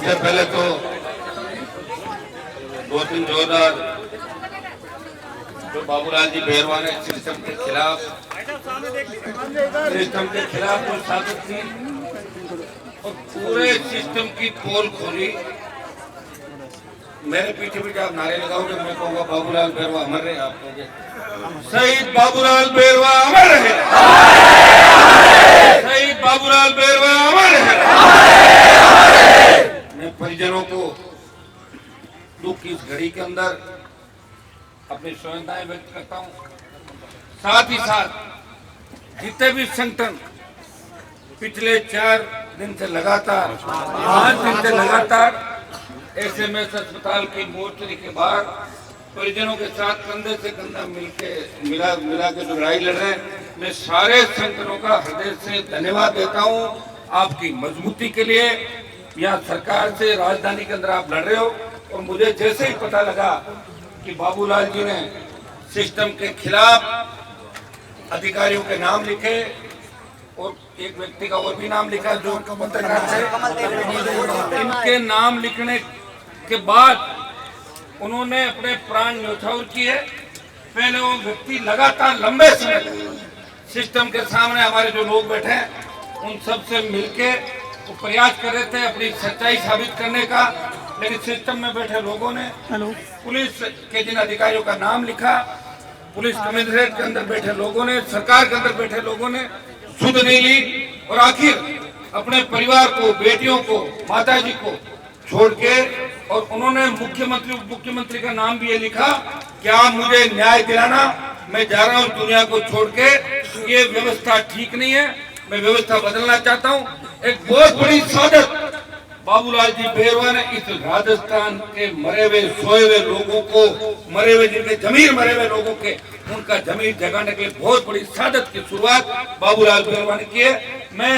सबसे पहले तो दो तीन जोरदार जो बाबूलाल जी बेरवा ने सिस्टम के खिलाफ जो साजिश की और पूरे सिस्टम की पोल खोली। मेरे पीछे पीछे आप नारे लगाओगे, मैं कहूँगा बाबूलाल बेरवा अमर रहे। आप कहोगे शहीद बाबूलाल बेरवा अमर रहे, शहीद बाबूलाल बेरवा अमर रहे। मैं परिजनों को दुख की इस घड़ी के अंदर अपनी संवेदनाएं व्यक्त करता हूँ। साथ ही साथ जितने भी संगठन पिछले 4 दिन से लगातार 5 दिन से लगातार एसएमएस अस्पताल की मोर्चरी के बाहर परिजनों के साथ कंधे से कंधा मिला के जो लड़ाई लड़ रहे हैं, मैं सारे संगठनों का हृदय से धन्यवाद देता हूं। आपकी मजबूती के लिए यहाँ सरकार से राजधानी के अंदर आप लड़ रहे हो। और मुझे जैसे ही पता लगा कि बाबूलाल जी ने सिस्टम के खिलाफ अधिकारियों के नाम लिखे और एक व्यक्ति का और भी नाम लिखा जो पत्रकार थे, इनके नाम लिखने के बाद उन्होंने अपने प्राण न्यौछावर किए। पहले वो व्यक्ति लगातार लंबे समय सिस्टम के सामने हमारे जो लोग बैठे हैं उन सब से मिलके वो प्रयास कर रहे थे अपनी सच्चाई साबित करने का, लेकिन सिस्टम में बैठे लोगों ने पुलिस के जिन अधिकारियों का नाम लिखा, पुलिस कमिश्नरेट के अंदर बैठे लोगों ने, सरकार के अंदर बैठे लोगों ने सुध नहीं ली और आखिर अपने परिवार को, बेटियों को, माताजी को छोड़ के और उन्होंने मुख्यमंत्री उप मुख्यमंत्री का नाम भी ये लिखा कि आप मुझे न्याय दिलाना, मैं जा रहा हूँ दुनिया को छोड़ के, ये व्यवस्था ठीक नहीं है, मैं व्यवस्था बदलना चाहता हूँ। एक बहुत बड़ी सादत बाबूलाल जी बेरवा ने इस राजस्थान के मरे हुए सोए हुए लोगों को, मरे हुए जिनके जमीर मरे हुए लोगों के, उनका जमीर जगाने के लिए बहुत बड़ी सादत की शुरुआत बाबूलाल बेरवा ने की है। मैं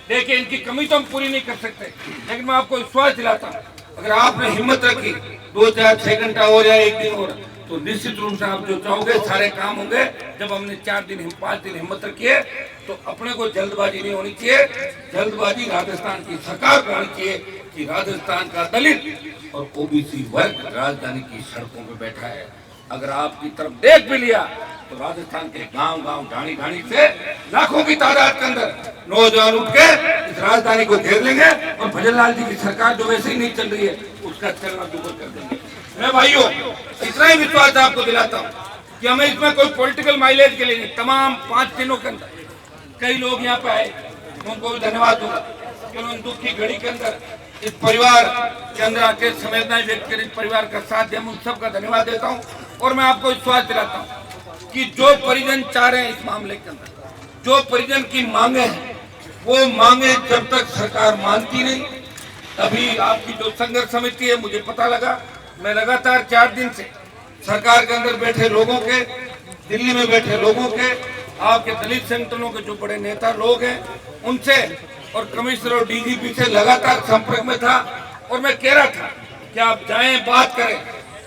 देखिए इनकी कमी तो हम पूरी नहीं कर सकते, लेकिन मैं आपको विश्वास दिलाता हूँ अगर आपने हिम्मत रखी 2, 4, 6 घंटा हो या 1 दिन और तो निश्चित रूप से आप जो चाहोगे सारे काम होंगे। जब हमने 4 दिन 5 दिन हिम्मत रखी है तो अपने को जल्दबाजी नहीं होनी चाहिए। जल्दबाजी राजस्थान की सरकार को होनी चाहिए कि राजस्थान का दलित और ओबीसी वर्ग राजधानी की सड़कों पे बैठा है। अगर आपकी तरफ देख भी लिया तो राजस्थान के गांव-गांव, ढाणी-ढाणी से लाखों की तादाद के अंदर नौजवान उठ के इस राजधानी को घेर लेंगे और भजनलाल जी की सरकार जो वैसे ही नहीं चल रही है उसका चलना दुर्बल कर देंगे। मैं भाइयों इतना ही विश्वास आपको दिलाता हूँ कि हमें इसमें कोई पॉलिटिकल माइलेज के लिए नहीं, तमाम 5 दिनों के अंदर कई लोग यहाँ पे आए, उनको भी धन्यवाद दूंगा कि उन्होंने दुख की घड़ी के अंदर इस परिवार के अंदर आके संवेदनाएं व्यक्त करें, परिवार का साथ दिया, मैं उन सबका धन्यवाद देता हूँ। और मैं आपको विश्वास दिलाता हूँ कि जो परिजन चाह रहे हैं इस मामले के अंदर, जो परिजन की मांगे हैं, वो मांगे जब तक सरकार मानती नहीं, तभी आपकी जो संघर्ष समिति है, मुझे पता लगा, मैं लगातार 4 दिन से सरकार के अंदर बैठे लोगों के, दिल्ली में बैठे लोगों के, आपके दलित संगठनों के जो बड़े नेता लोग हैं उनसे और कमिश्नर और डीजीपी से लगातार संपर्क में था। और मैं कह रहा था कि आप जाएं, बात करें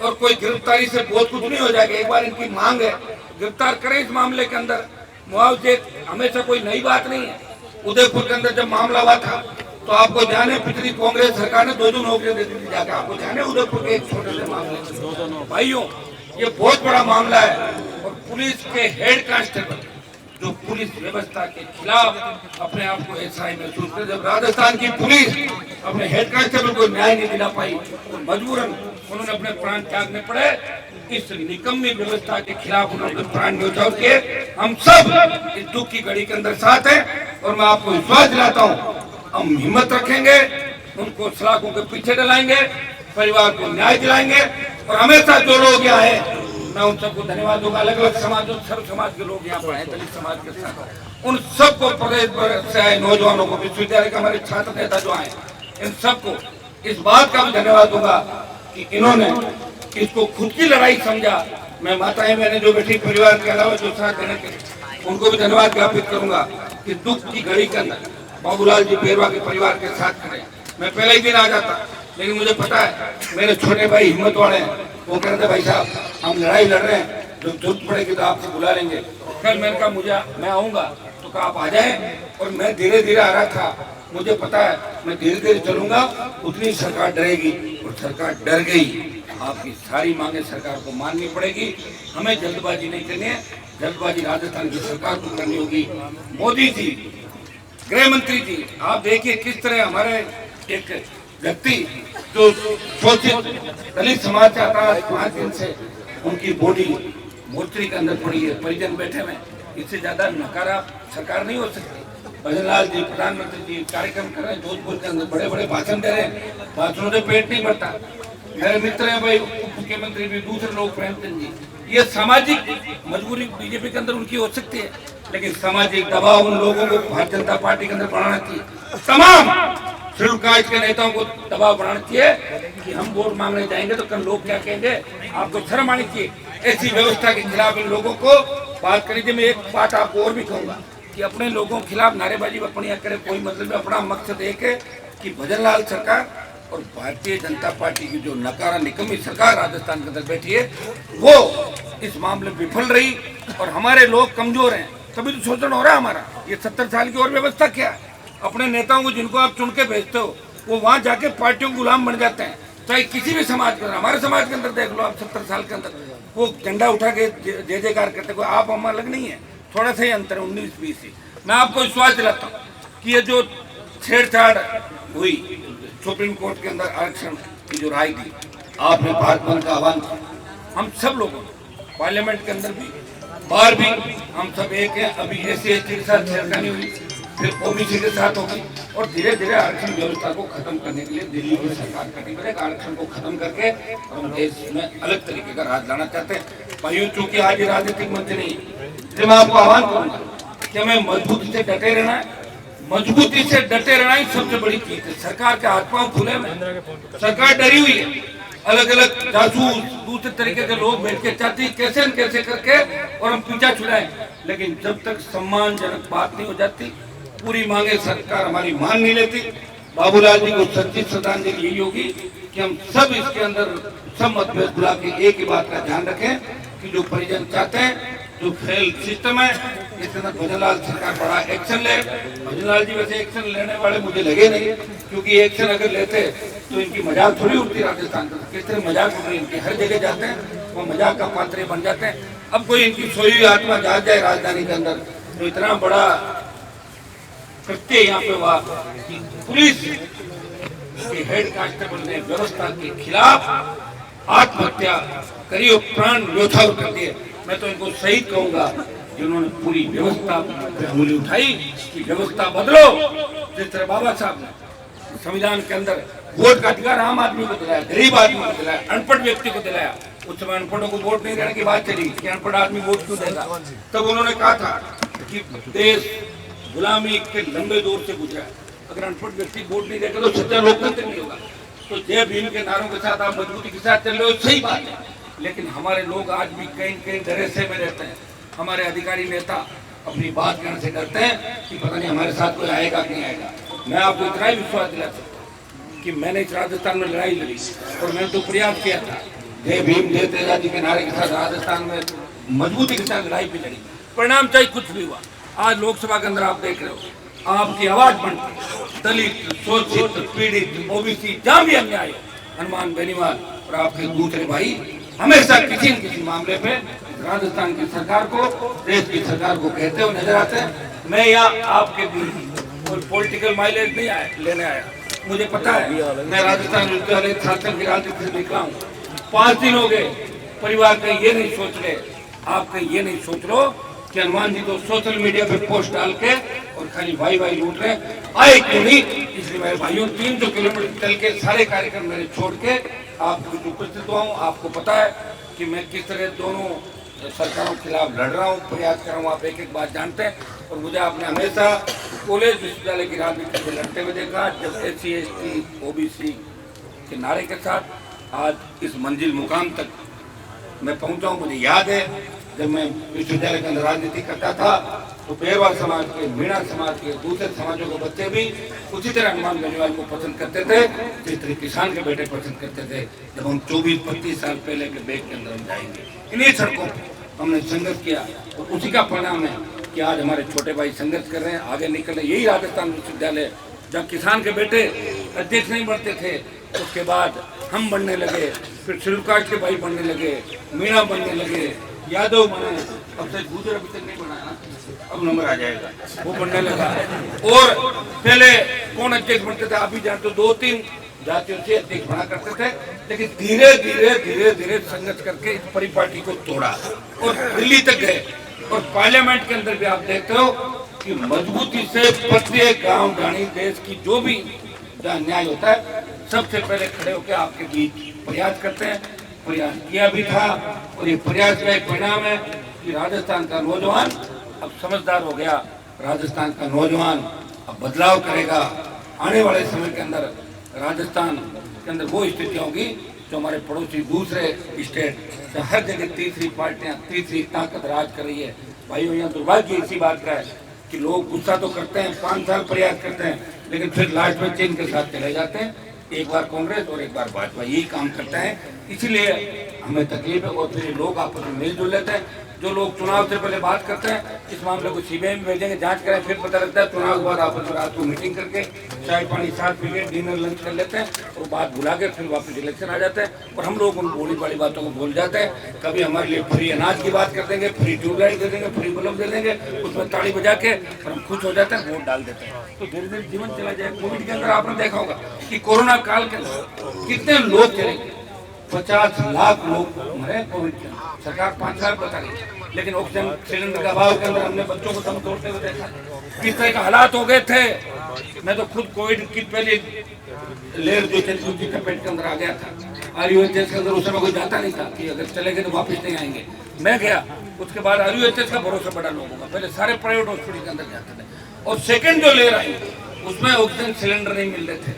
और कोई गिरफ्तारी से बहुत कुछ नहीं हो जाएगा। एक बार इनकी मांग है गिरफ्तार करें इस मामले के अंदर। मुआवजे हमेशा कोई नई बात नहीं है। उदयपुर के अंदर जब मामला हुआ था तो आपको जाने पिछली कांग्रेस सरकार ने 2 नौकरियां दे दी जाकर, आपको जाने उदयपुर के एक छोटे से मामले। भाइयों ये बहुत बड़ा मामला है और पुलिस के हेड कांस्टेबल जो पुलिस व्यवस्था के खिलाफ अपने आप को एसआई महसूस कर, जब राजस्थान की पुलिस अपने हेड कांस्टेबल को न्याय नहीं दिला पाई तो मजबूरन उन्होंने अपने प्राण त्यागने पड़े। इस निकम्मी व्यवस्था के खिलाफ उन्होंने प्राण न्यौछावर किए। हम सब इस दुख की घड़ी के अंदर साथ हैं और मैं आपको विश्वास दिलाता हूँ हम हिम्मत रखेंगे, उनको सलाखों के पीछे डलाएंगे, परिवार को न्याय दिलाएंगे। और हमेशा जो लोग यहाँ हैं मैं उन सबको धन्यवाद दूंगा। अलग अलग समाज, सर्व समाज के लोग यहाँ पर हैं, दलित समाज के साथ, उन सबको, प्रदेश भर से आए नौजवानों को, विश्वविद्यालय के हमारे छात्र नेता जो आए, इन सबको इस बात का भी धन्यवाद दूंगा कि इन्होंने इसको खुद की लड़ाई समझा। मैं माताएं बहनें जो बैठी परिवार के अलावा जो साथ देने के, उनको भी धन्यवाद ज्ञापित करूंगा कि दुख की घड़ी के अंदर बाबूलाल जी बेरवा के परिवार के साथ खड़े। मैं पहले ही दिन आ जाता, लेकिन मुझे पता है मेरे छोटे भाई हिम्मत वाले हैं, वो कह रहे थे भाई साहब हम लड़ाई लड़ रहे हैं, जब जरूरत पड़ेगी तो आपसे बुला लेंगे। कल मैंने कहा मैं आऊंगा, तो कहा आप आ जाए। और मैं धीरे धीरे आ रहा था, मुझे पता है मैं धीरे धीरे चलूंगा, उतनी सरकार डरेगी, और सरकार डर गई। आपकी सारी मांगे सरकार को माननी पड़ेगी। हमें जल्दबाजी नहीं करनी है, जल्दबाजी राजस्थान की सरकार को करनी होगी। मोदी जी, गृह मंत्री जी, आप देखिए किस तरह हमारे एक व्यक्ति जो शोषित दलित समाज से आता है, 5 दिन से उनकी बॉडी मोर्चरी के अंदर पड़ी है, परिजन बैठे हुए, इससे ज्यादा नकारा सरकार नहीं हो सकती। भजनलाल जी, प्रधानमंत्री जी कार्यक्रम कर रहे हैं जोधपुर के अंदर, बड़े बड़े भाषण दे रहे हैं, भाषणों से पेट नहीं भरता। मेरे मित्र हैं भाई मुख्यमंत्री भी, दूसरे लोग, प्रेमचंद जी, ये सामाजिक मजबूरी बीजेपी के अंदर उनकी हो सकती है, लेकिन सामाजिक दबाव उन लोगों को भारतीय जनता पार्टी के अंदर बढ़ाना चाहिए। तमाम शेड्यूल कास्ट के नेताओं को दबाव बढ़ाना चाहिए कि हम वोट मांगने जाएंगे तो कल लोग क्या कहेंगे। आपको शर्म आनी चाहिए ऐसी व्यवस्था के खिलाफ इन लोगों को बात करनी चाहिए। मैं एक बात आपको और भी कहूंगा कि अपने लोगों के खिलाफ नारेबाजी बपनिया करे, कोई मतलब नहीं। अपना मकसद एक है कि भजनलाल सरकार और भारतीय जनता पार्टी की जो नकारा निकम्मी सरकार राजस्थान के अंदर बैठी है, वो इस मामले में विफल रही और हमारे लोग कमजोर हैं, तभी तो शोषण हो रहा है हमारा। ये 70 साल की और व्यवस्था क्या है? अपने नेताओं को जिनको आप चुन के भेजते हो, वो वहां जाके पार्टियों के गुलाम बन जाते हैं, चाहे किसी भी समाज के अंदर। हमारे समाज के अंदर देख लो आप, 70 साल के अंदर वो झंडा उठा के जय जयकार करते, कोई आप हम अलग नहीं है, थोड़ा सा ही अंतर है 19-20 ही। मैं आपको विश्वास दिलाता हूँ कि ये जो छेड़छाड़ हुई सुप्रीम कोर्ट के अंदर, आरक्षण की जो राय दी, आपने भारत बंद का आह्वान किया, हम सब लोगों पार्लियामेंट के अंदर भी बाहर भी हम सब एक हैं। अभी SC ST के साथ छेड़खानी हुई, फिर OBC के साथ होगी, और धीरे धीरे आरक्षण व्यवस्था को खत्म करने के लिए दिल्ली की सरकार कटी करेगी। आरक्षण को खत्म करके हम देश में अलग तरीके का राज लाना चाहते हैं। भाइयों, चूंकि आज ये राजनीतिक मंच नहीं, इसलिए मैं आपको आह्वान करूंगा कि हमें मजबूती से डटे रहना है। मजबूती से डटे रहना ही सबसे बड़ी चीज है। सरकार के हाथ पांव खुले में, सरकार डरी हुई है। अलग अलग जासूस, दूसरे तरीके के लोग बैठ के चाहती कैसे न कैसे करके और हम पीछा छुड़ाएं, लेकिन जब तक सम्मानजनक बात नहीं हो जाती, पूरी मांगे सरकार हमारी मान नहीं लेती। बाबूलाल जी को सच्ची श्रद्धांजलि यही होगी कि हम सब इसके अंदर सब मतभेद भुला के एक ही बात का ध्यान रखें कि जो परिजन चाहते हैं, जो फेल सिस्टम है, इसके अंदर भजनलाल सरकार बड़ा एक्शन ले। भजनलाल जी वैसे एक्शन लेने वाले मुझे लगे नहीं, क्योंकि एक्शन अगर लेते तो इनकी मजाक थोड़ी उठती राजस्थान का। किस तरह मजाक उठ रही इनकी, हर जगह जाते हैं वो मजाक का पात्र बन जाते हैं। अब कोई इनकी सोई हुई आत्मा जाग जाए राजधानी के अंदर, तो इतना बड़ा कृत्य यहाँ पे हुआ कि पुलिस के हेड कांस्टेबल ने व्यवस्था के खिलाफ आत्महत्या करी और प्राण न्यौछावर कर दिए। मैं तो इनको शहीद कहूंगा जिन्होंने पूरी व्यवस्था पे उंगली उठाई कि व्यवस्था बदलो। जिस तरह बाबा साहब ने संविधान के अंदर वोट का अधिकार आम आदमी को दिलाया, गरीब आदमी को दिलाया, अनपढ़ व्यक्ति को दिलाया। उस समय अनपढ़ों को वोट नहीं देने की बात चली कि अनपढ़ आदमी वोट क्यों देगा। तब उन्होंने कहा था कि देश गुलामी के लंबे दौर से गुजरा, अगर अनपढ़ व्यक्ति वोट नहीं देगा तो सच्चा लोकतंत्र नहीं होगा। तो जय भीम के नारों के साथ आप मजबूती के साथ चल रहे हो, सही बात है, लेकिन हमारे लोग आज भी कहीं कहीं डरे से में रहते हैं। हमारे अधिकारी नेता अपनी बात कहने से डरते हैं कि पता नहीं हमारे साथ कोई आएगा कि नहीं आएगा। मैं आपको इतना ही विश्वास दिला सकता हूँ कि मैंने इस राजस्थान में लड़ाई लड़ी और मैंने तो प्रयास किया था, जय भीम जय तेजाजी के नारे के साथ राजस्थान में मजबूती के साथ लड़ाई भी लड़ी। परिणाम चाहे कुछ भी हुआ, आज लोकसभा के अंदर आप देख रहे हो, आपकी आवाज बनती, दलित, शोषित, पीड़ित, OBC, जहां भी अन्याय हो, हनुमान बेनीवाल और आपके दूसरे भाई हमेशा किसी न किसी मामले पे राजस्थान की सरकार को, देश की सरकार को कहते हुए नजर आते हैं। मैं यहाँ आपके बीच कोई पॉलिटिकल माइलेज नहीं लेने आया। मुझे पता है मैं राजस्थान विश्वविद्यालय छात्र की राजनीति से निकला हूँ। 5 दिन हो गए, परिवार कहीं ये नहीं सोच रहे, आप कहीं ये नहीं सोच लो कि हनुमान जी तो सोशल मीडिया पे पोस्ट डाल के और खाली भाई लूट रहे, आए क्यों नहीं। इसलिए मेरे भाइयों 300 किलोमीटर चल के सारे कार्यक्रम मेरे छोड़ के आपको उपस्थित हुआ हूँ। आपको पता है कि मैं किस तरह दोनों सरकारों के खिलाफ लड़ रहा हूँ, प्रयास कर रहा हूँ, आप एक एक बात जानते हैं। और मुझे आपने हमेशा कॉलेज विश्वविद्यालय की राजनीति से लड़ते हुए देखा, जब SC ST OBC के नारे के साथ आज इस मंजिल मुकाम तक मैं पहुंचा हूँ। मुझे याद है जब मैं विश्वविद्यालय के अंदर राजनीति करता था तो पेरवाल समाज के, मीणा समाज के, दूसरे समाजों के बच्चे भी उसी तरह हनुमान बेनीवाल को पसंद करते थे, जिस तरह किसान के बेटे पसंद करते थे। जब हम 24-25 साल पहले के बैग के अंदर हम जाएंगे, इन्हीं सड़कों पर हमने संघर्ष किया और उसी का परिणाम है कि आज हमारे छोटे भाई संघर्ष कर रहे हैं, आगे निकल रहे हैं। यही राजस्थान विश्वविद्यालय जब किसान के बेटे अध्यक्ष नहीं बनते थे, उसके बाद हम बनने लगे, फिर शिल्पकाट के भाई बनने लगे, मीणा बनने लगे, यादव बने, अब से गुजर अभी तक नहीं बना ना, अब नंबर आ जाएगा, वो बनने लगा। और पहले कौन अध्यक्ष बनते थे आप भी जानते हो, 2-3 जातियों से अध्यक्ष बना करते थे, लेकिन धीरे धीरे संघर्ष करके इस परिपाटी को तोड़ा और दिल्ली तक गए। और पार्लियामेंट के अंदर भी आप देखते हो कि मजबूती से प्रत्येक गांव गाड़ी देश की जो भी जहाँ न्याय होता है, सबसे पहले खड़े होकर आपके बीच प्रयास करते हैं। प्रयास किया भी था और ये प्रयास का एक परिणाम है कि राजस्थान का नौजवान अब समझदार हो गया। राजस्थान का नौजवान अब बदलाव करेगा। आने वाले समय के अंदर राजस्थान के अंदर वो स्थिति होगी जो हमारे पड़ोसी दूसरे स्टेट, हर जगह तीसरी पार्टियां, तीसरी ताकत राज कर रही है। भाइयों, यहाँ दुर्भाग्य इसी बात का है कि लोग गुस्सा तो करते हैं, 5 साल प्रयास करते हैं, लेकिन फिर लास्ट में चीन के साथ चले जाते हैं। एक बार कांग्रेस और एक बार भाजपा, यही काम करता है। इसीलिए हमें तकलीफ है और फिर लोग आपस में मिलजुल लेते हैं। जो लोग चुनाव से पहले बात करते हैं, इस मामले को सीबीआई में भेजेंगे, जांच करें, फिर पता लगता है चुनाव के बाद आपस में रात को मीटिंग करके चाय पानी साथ पी के डिनर लंच कर लेते हैं और बात भुला के फिर वापस इलेक्शन आ जाते हैं। और हम लोग उन बड़ी बड़ी बातों को भूल जाते हैं। कभी हमारे लिए फ्री अनाज की बात कर देंगे, फ्री ट्यूबलाइट दे देंगे, फ्री बल्ब दे देंगे, उसमें ताली बजा के और हम खुश हो जाते हैं, वोट डाल देते हैं, तो धीरे धीरे जीवन चला जाए। कोविड के अंदर आपने देखा होगा कि कोरोना काल के अंदर कितने लोग चले गए, 50 लाख लोग मरे कोविड के अंदर। सरकार 5 लाख बता रही है, लेकिन ऑक्सीजन सिलेंडर के अभाव के अंदर हमने बच्चों को दम तोड़ते हुए देखा। किस तरह का हालात हो गए थे। मैं तो खुद कोविड की पहले लेयर जो थी उसकी चपेट के अंदर आ गया था। RUHS के अंदर उस समय कोई जाता नहीं था कि अगर चले गए तो वापस नहीं आएंगे। मैं गया, उसके बाद RUHS का भरोसा बड़ा लोगों का, पहले सारे प्राइवेट हॉस्पिटल के अंदर जाते थे। और सेकेंड जो लेयर आई उसमें ऑक्सीजन सिलेंडर नहीं मिल रहे थे।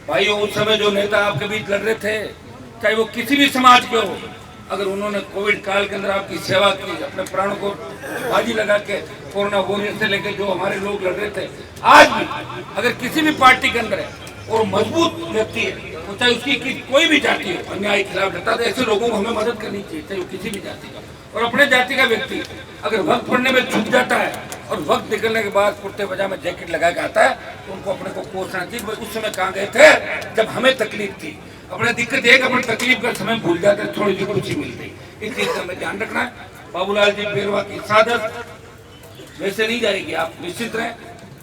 भाइयों, उस समय जो नेता आपके बीच लड़ रहे थे, चाहे वो किसी भी समाज के हो, अगर उन्होंने कोविड काल के अंदर आपकी सेवा की, अपने प्राणों को बाजी लगा के कोरोना वॉरियर से लेकर जो हमारे लोग लड़ रहे थे, आज भी अगर किसी भी पार्टी के अंदर है और मजबूत व्यक्ति है, तो चाहे उसकी कोई भी जाति हो, अन्याय के खिलाफ लड़ता, तो ऐसे लोगों को हमें मदद करनी चाहिए, चाहे वो किसी भी जाति का। और अपने जाति का व्यक्ति अगर वक्त पड़ने में छूट जाता है और वक्त निकलने के बाद कुर्ते पजामे जैकेट लगा के आता है, तो उनको अपने को कोसना चाहिए। उस समय कहाँ गए थे जब हमें तकलीफ थी। अपने दिक्कत एक अपनी तकलीफ का समय भूल जाते हैं, थोड़ी सी खुशी मिलती, इस चीज का हमें ध्यान रखना है। बाबूलाल जी बेरवा की सादत वैसे नहीं जाएगी, आप निश्चित रहें।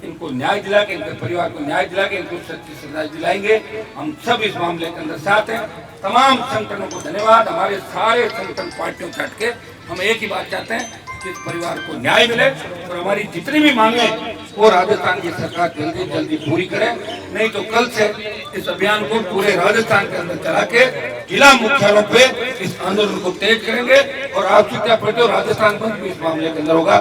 इनको न्याय दिला के, इनके परिवार को न्याय दिला के इनको सच्ची सजा दिलाएंगे। हम सब इस मामले के अंदर साथ हैं। तमाम संगठनों को धन्यवाद। हमारे सारे संगठन पार्टियों से हट के हम एक ही बात चाहते हैं कि इस परिवार को न्याय मिले और हमारी जितनी भी मांगे वो राजस्थान की सरकार जल्दी जल्दी पूरी करे। नहीं तो कल से इस अभियान को पूरे राजस्थान के अंदर चला के जिला मुख्यालयों पे इस आंदोलन को तेज करेंगे और आप क्या पढ़ते हो, राजस्थान बंद भी इस मामले के अंदर होगा।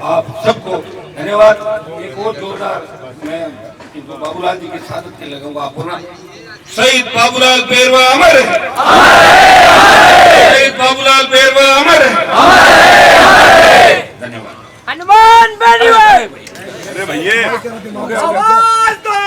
आप सबको धन्यवाद। एक और जोरदार मैं इनको बाबूलाल जी की सादत के लगाऊंगा। आप बोलना, शहीद बाबूलाल बेरवा अमर है, शहीद बाबूलाल बेरवा अमर है। धन्यवाद। हनुमान अरे भैया आवाज दो।